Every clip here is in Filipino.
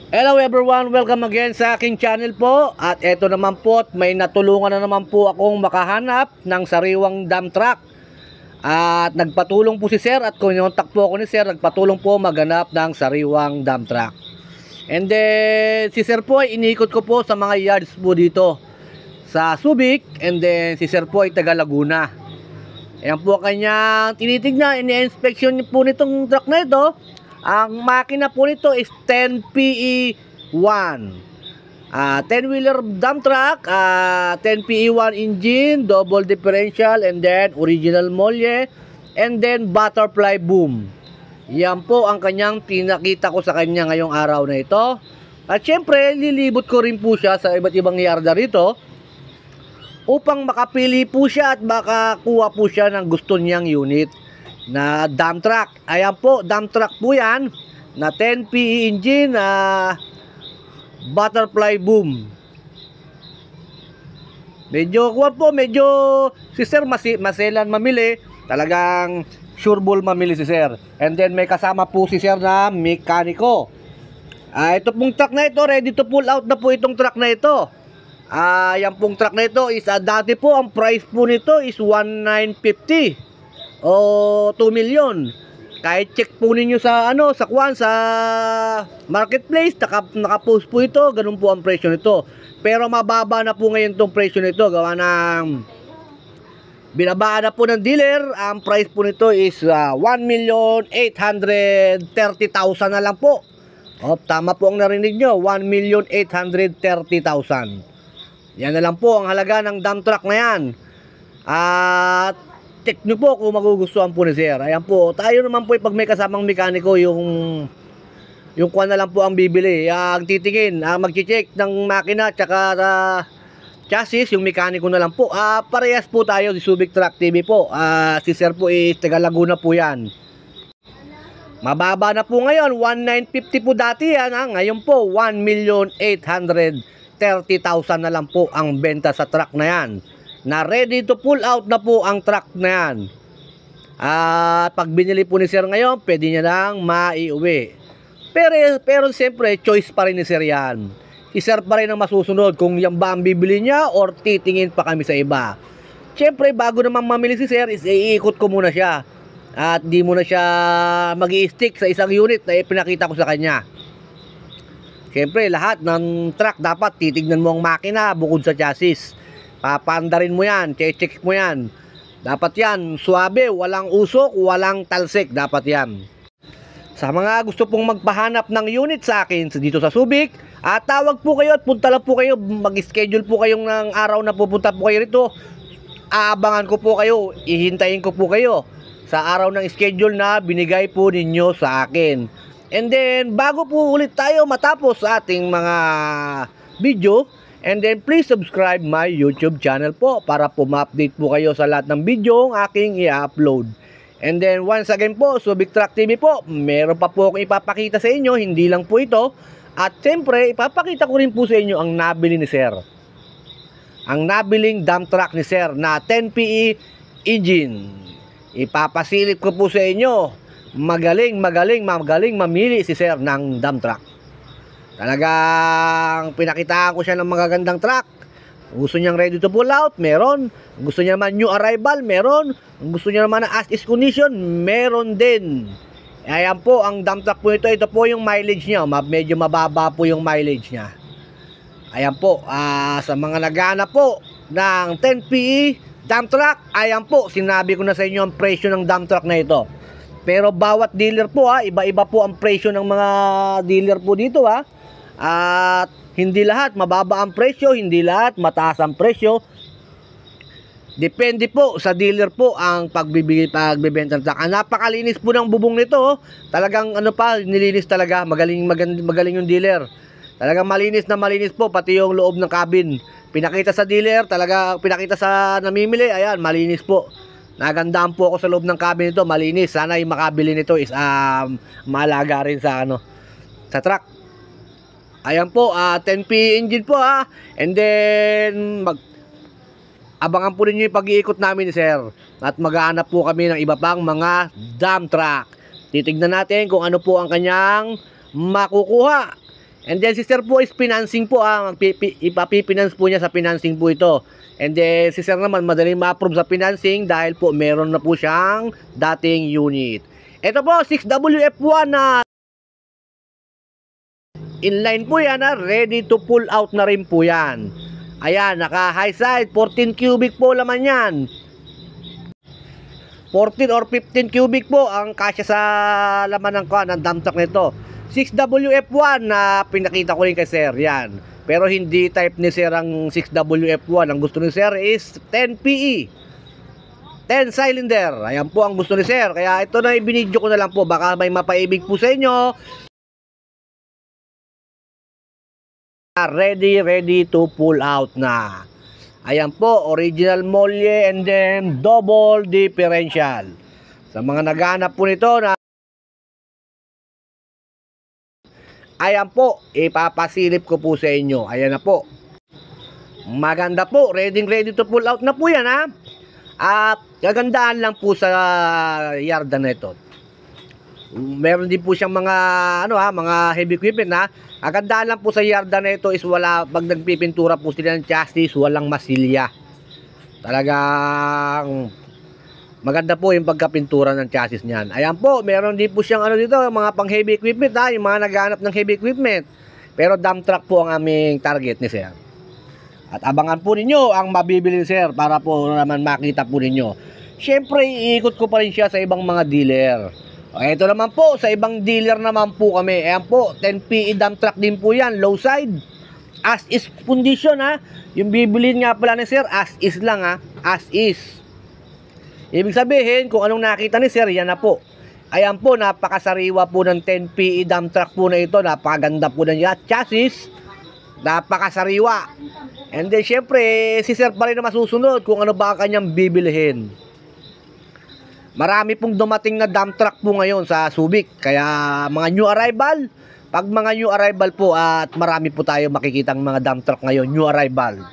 Hello everyone, welcome again sa aking channel po. At eto naman po, may natulungan na naman po akong makahanap ng sariwang dump truck. At nagpatulong po si sir at kinontak po ako ni sir, nagpatulong po maghanap ng sariwang dump truck. And then si sir po ay iniikot ko po sa mga yards po dito sa Subic. And then si sir po ay taga Laguna. Ayan po kanyang tinitignan, ini-inspection po nitong truck na ito. Ang makina po nito is 10PE1. 10-wheeler dump truck, 10PE1 engine, double differential, and then original molye, and then butterfly boom. Yan po ang kanyang pinakita ko sa kanya ngayong araw na ito. At syempre, lilibot ko rin po siya sa iba't ibang yarda rito upang makapili po siya at makakuha po siya ng gusto niyang unit na dump truck. Ayan po, dump truck po yan na 10PE engine, butterfly boom. Medyo si sir maselan mamili, talagang sure ball mamili si sir. And then may kasama po si sir na mekaniko. Ito pong truck na ito, ready to pull out na po itong truck na ito. Yan pong truck na ito is dati po ang price po nito is 1,950 o 2 million. Kahit check po ninyo sa sa marketplace, naka-post po ito, ganun po ang presyo nito. Pero mababa na po ngayon tong presyo nito, gawa ng binabaan na po ng dealer. Ang price po nito is 1,830,000 na lang po. Tama po ang narinig nyo, 1,830,000. Yan na lang po ang halaga ng dump truck na yan. At check nyo po kung magugustuhan po ni sir. Ayan po, tayo naman po pag may kasamang mekaniko, yung kuha na lang po ang bibili, ang titingin, mag-check ng makina tsaka chassis, yung mekaniko na lang po. Parehas po tayo si Subic Truck TV po. Si sir po is taga Laguna po yan. Mababa na po ngayon, 1,950 po dati yan. Ngayon po 1,830,000 na lang po ang benta sa truck na yan, na ready to pull out na po ang truck na yan. At pag binili po ni sir ngayon, pwede niya lang maiuwi. Pero siyempre, choice pa rin ni sir yan. Si sir pa rin ang masusunod kung yan ba ang bibili niya or titingin pa kami sa iba. Siyempre, bago naman mamili si sir, is iikot ko muna siya. At di muna siya mag-i-stick sa isang unit na ipinakita ko sa kanya. Siyempre, lahat ng truck dapat titignan mo ang makina bukod sa chassis. Papandarin mo yan, check mo yan. Dapat yan, suabe, walang usok, walang talsik, dapat yan. Sa mga gusto pong magpahanap ng unit sa akin dito sa Subic, tawag po kayo at punta lang po kayo, mag-schedule po kayong ng araw na pupunta po kayo rito. Aabangan ko po kayo, ihintayin ko po kayo sa araw ng schedule na binigay po ninyo sa akin. And then, bago po ulit tayo matapos sa ating mga video, and then please subscribe my YouTube channel po para po ma-update po kayo sa lahat ng video ang aking i-upload. And then once again po, Subic Truck TV po, meron pa po akong ipapakita sa inyo, hindi lang po ito. At siyempre, ipapakita ko rin po sa inyo ang nabili ni sir. Ang nabiling dump truck ni sir na 10PE engine. Ipapasilip ko po sa inyo. Magaling mamili si sir ng dump truck. Talagang pinakitaan ko siya ng magagandang truck. Gusto niyang ready to pull out, meron. Gusto niya naman new arrival, meron. Gusto niya naman na as is condition, meron din. Ayan po, ang dump truck po ito. Ito po yung mileage niya. Medyo mababa po yung mileage niya. Ayan po, sa mga naghahanap po ng 10PE dump truck, ayan po, sinabi ko na sa inyo ang presyo ng dump truck na ito. Pero bawat dealer po iba-iba po ang presyo ng mga dealer po dito At hindi lahat mababa ang presyo, hindi lahat mataas ang presyo. Depende po sa dealer po ang pagbebenta ng truck. Napakalinis po ng bubong nito. Talagang nilinis talaga. Magaling yung dealer. Talagang malinis na malinis po, pati yung loob ng cabin. Pinakita sa dealer, talaga pinakita sa namimili, ayan, malinis po. Nagandaan po ako sa loob ng cabin nito, malinis. Sana yung makabili nito is maalaga rin sa sa truck. Ayan po, 10PE engine po And then abangan po ninyo yung pag-iikot namin ni sir. At maghahanap po kami ng iba pang mga dump truck. Titignan natin kung ano po ang kanyang makukuha. And then si sir po is financing po, ipapipinance po niya sa financing po ito. And then si sir naman madaling ma-approve sa financing dahil po meron na po siyang dating unit. Ito po 6WF1 na inline po yan, ready to pull out na rin po yan. Ayan, naka high side, 14 cubic po laman yan. 14 or 15 cubic po ang kasya sa laman ng dump truck nito. 6WF1 na pinakita ko rin kay sir, yan. Pero hindi type ni sir ang 6WF1. Ang gusto ni sir is 10PE. 10 cylinder. Ayan po ang gusto ni sir. Kaya ito na ibinidyo ko na lang po. Baka may mapaibig po sa inyo. Ready to pull out na. Ayan po, original molye and then double differential. Sa mga naghahanap po nito na ayan po, ipapasilip ko po sa inyo. Ayan na po. Maganda po, ready to pull out na po yan ha. At kagandaan lang po sa yarda na ito. Meron din po siyang mga mga heavy equipment ha. Ang gandaan lang po sa yarda na ito is pag nagpipintura po sila ng chassis, walang masilya. Talagang maganda po yung pagkapintura ng chassis niyan. Ayan po, meron din po siyang dito, mga pang heavy equipment ha, yung mga naghahanap ng heavy equipment. Pero dump truck po ang aming target ni sir. At abangan po ninyo ang mabibili ni sir para po naman makita po ninyo. Siyempre, iikot ko pa rin siya sa ibang mga dealer. Ito naman po, sa ibang dealer naman po kami. Ayan po, 10PE dump truck din po yan, low side. As is condition ha. Yung bibilin nga pala ni sir, as is lang ha. As is. Ibig sabihin, kung anong nakita ni sir, yan na po. Ayan po, napakasariwa po ng 10PE dump truck po na ito. Napakaganda po ng chassis. Napakasariwa. And then syempre, si sir pa rin na masusunod kung ano ba ang kanyang bibilihin. Marami pong dumating na dump truck po ngayon sa Subic. Kaya mga new arrival, pag mga new arrival po at marami po tayo makikitang mga dump truck ngayon, new arrival.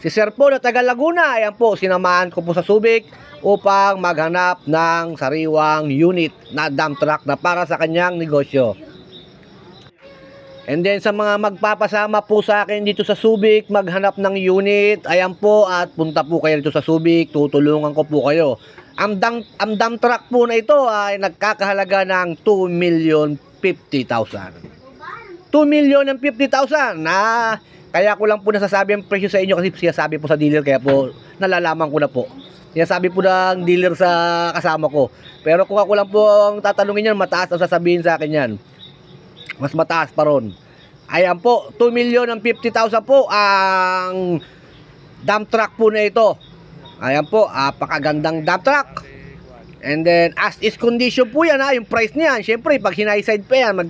Si sir po na taga Laguna, ayan po, sinamahan ko po sa Subic upang maghanap ng sariwang unit na dump truck na para sa kanyang negosyo. And then sa mga magpapasama po sa akin dito sa Subic, maghanap ng unit, ayan po, at punta po kayo dito sa Subic, tutulungan ko po kayo. Ang dump truck po na ito ay nagkakahalaga ng 2,050,000. 2,050,000 na kaya ko lang po nasasabi ang presyo sa inyo kasi sinasabi po sa dealer, kaya po nalalaman ko na po. Sinasabi po ng dealer sa kasama ko. Pero kung ako lang po ang tatanungin yan, mataas ang sasabihin sa akin yan. Mas mataas pa ron. Ayan po, 2,050,000 po ang dump truck po na ito. Ayan po, apakagandang dump truck. And then, as is condition po yan ha, yung price niyan. Siyempre, pag hinayside pa yan,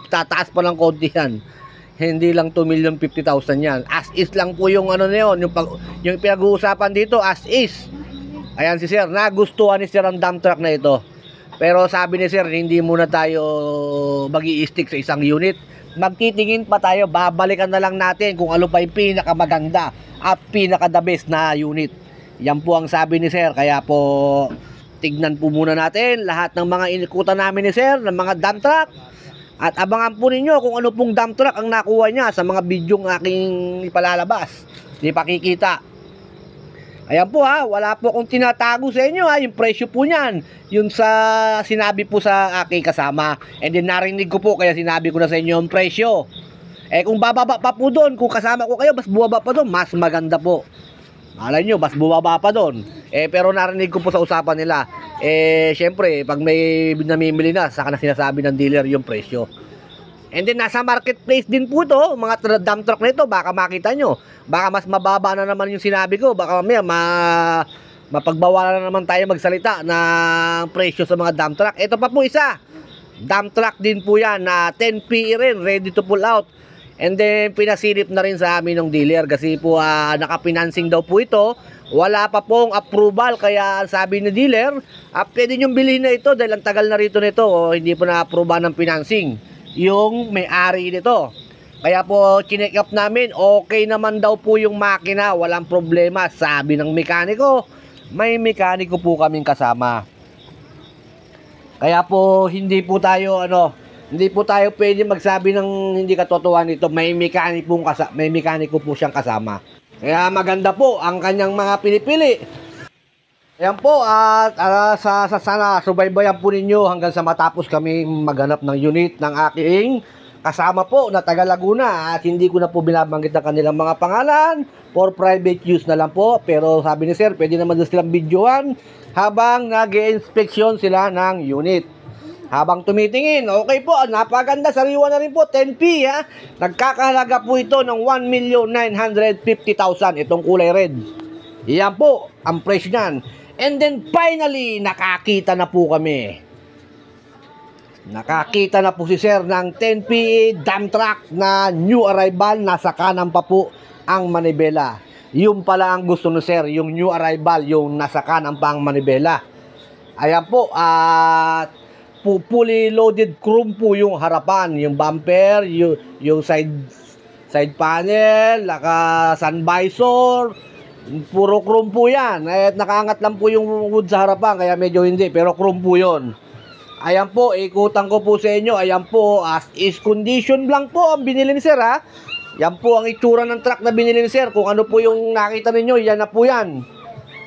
tataas pa ng konti yan. Hindi lang 2,050,000 yan. As is lang po yung na yun, yung pinag-uusapan dito, as is. Ayan si sir, nagustuhan ni sir ang dump truck na ito. Pero sabi ni sir, hindi muna tayo mag-i-stick sa isang unit. Magtitingin pa tayo, babalikan na lang natin kung ano pa yung pinakamaganda at pinaka-the best na unit. Yan po ang sabi ni sir, kaya po tignan po muna natin lahat ng mga inikutan namin ni sir, ng mga dump truck. At abangan po ninyo kung ano pong dump truck ang nakuha niya sa mga bidyong aking ipalalabas. Hindi pakikita. Ayan po ha, wala po akong tinatago sa inyo ha, yung presyo po niyan. Yun sa sinabi po sa aking kasama. And then narinig ko po, kaya sinabi ko na sa inyo yung presyo. Kung bababa pa po doon, kung kasama ko kayo, mas bumaba pa doon, mas maganda po. Malay nyo, mas bumaba pa doon. Pero narinig ko po sa usapan nila. Syempre, pag may namimili na, saka na sinasabi ng dealer yung presyo. And then, nasa marketplace din po to, mga dump truck na ito, baka makita nyo. Baka mas mababa na naman yung sinabi ko. Baka mamaya, mapagbawalan na naman tayo magsalita ng presyo sa mga dump truck. Ito pa po isa. Dump truck din po yan, na 10PE rin, ready to pull out. And then, pinasilip na rin sa amin ng dealer kasi po nakapinancing daw po ito. Wala pa pong approval, kaya sabi ni dealer, pwede nyo bilhin na ito dahil ang tagal na rito nito, hindi po na-approve ng financing yung may-ari nito. Kaya po, chinek up namin, okay naman daw po yung makina, walang problema. Sabi ng mekaniko, may mekaniko po kaming kasama. Kaya po, hindi po tayo, Hindi po tayo pwede magsabi ng hindi katotohanan nito. May mekaniko po siyang kasama. Kaya maganda po ang kanyang mga pinipili. Ayan po, at sana subaybayan po ninyo hanggang sa matapos kami maghanap ng unit ng aking kasama po na taga Laguna. At hindi ko na po binabanggit ang kanilang mga pangalan for private use na lang po. Pero sabi ni sir, pwede naman silang videoan habang nag-i-inspection sila ng unit. Habang tumitingin, okay po, napaganda, sariwa na rin po, 10P ha. Nagkakahalaga po ito ng 1,950,000, itong kulay red. Iyan po, ang presyo niyan. And then finally, nakakita na po kami. Nakakita na po si sir ng 10P dump truck na new arrival, nasa kanan pa po ang manibela. Yung pala ang gusto ni sir, yung new arrival, yung nasa kanan pa ang manibela. Ayan po, at fully loaded chrome po yung harapan, yung bumper, yung side panel, sun visor, puro chrome po yan. At nakaangat lang po yung wood sa harapan, kaya medyo hindi, pero chrome po yun. Ayan po, ikutan ko po sa inyo. Ayan po, as is condition lang po ang binili ni sir ha. Yan po ang itsura ng truck na binili ni sir. Kung ano po yung nakita ninyo, yan na po yan.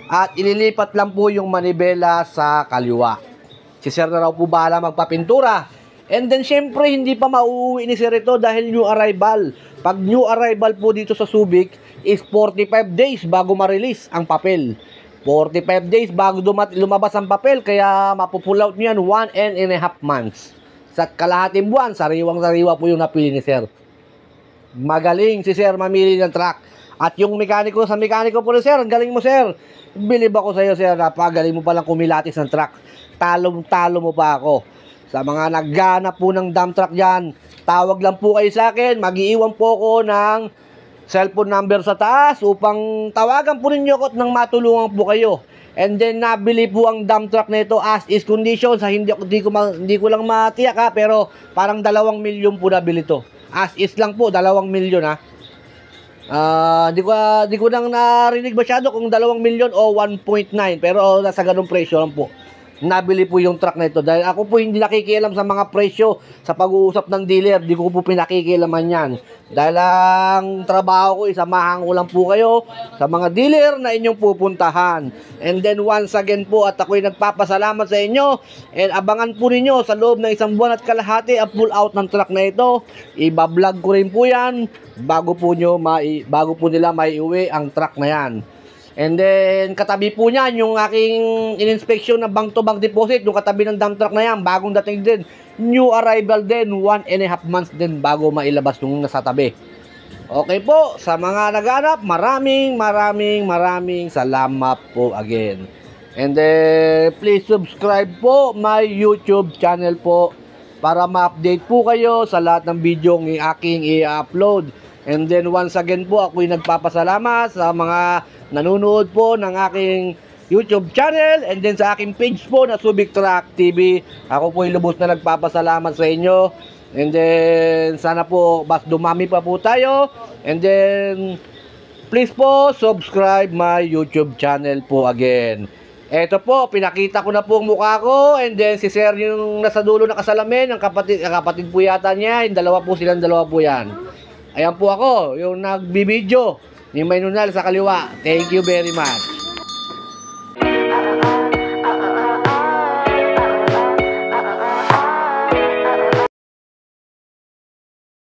At ililipat lang po yung manibela sa kaliwa. Si sir na raw po bahala magpapintura. And then syempre hindi pa mauuwi ni sir ito dahil new arrival. Pag new arrival po dito sa Subic is 45 days bago ma-release ang papel. 45 days bago lumabas ang papel, kaya mapupull out nyo yan 1.5 months. Sa kalahating buwan, sariwang-sariwa po yung napili ni sir. Magaling si sir mamili ng truck. At yung mekaniko po ni sir, ang galing mo sir. Bilib ako sa iyo sir, napagaling mo palang kumilatis ng truck. Talo mo pa ako. Sa mga nagganap po ng dump truck dyan, tawag lang po kayo sa akin. Mag-iiwan po ako ng cellphone number sa taas upang tawagan po ninyo ako at nang matulungan po kayo. And then nabili po ang dump truck na ito as is condition. Sa hindi ko lang matiyak ha, pero parang 2 milyon po nabili to. As is lang po, 2 milyon ha. Di ko nang narinig masyado kung 2 milyon o 1.9, pero nasa ganung presyo lang po nabili po yung truck na ito. Dahil ako po hindi nakikialam sa mga presyo sa pag-uusap ng dealer, di ko po pinakikialaman yan. Dahil ang trabaho ko, isamahan ko lang po kayo sa mga dealer na inyong pupuntahan. And then once again po, at ako'y nagpapasalamat sa inyo, and abangan po ninyo sa loob ng 1 buwan at kalahati ang pull out ng truck na ito. Iba-vlog ko rin po yan bago po nila maiuwi ang truck na yan. And then, katabi po niyan, yung aking in-inspection na bank-to-bank deposit, yung katabi ng dump truck na yan, bagong dating din. New arrival din, 1.5 months din bago mailabas yung nasa tabi. Okay po, sa mga naghanap, maraming salamat po again. And then, please subscribe po my YouTube channel po para ma-update po kayo sa lahat ng video ng aking i-upload. And then, once again po, ako'y nagpapasalamat sa mga nanonood po ng aking YouTube channel and then sa aking page po na Subic Truck TV. Ako po yung lubos na nagpapasalamat sa inyo. And then sana po mas dumami pa po tayo. And then please po subscribe my YouTube channel po again. Eto po, pinakita ko na po ang mukha ko. And then si sir yung nasa dulo na kasalamin, ang kapatid po yata niya. Yung dalawa po yan. Ayan po ako, yung nagbibideo. Yung may nunal sa kaliwa. Thank you very much.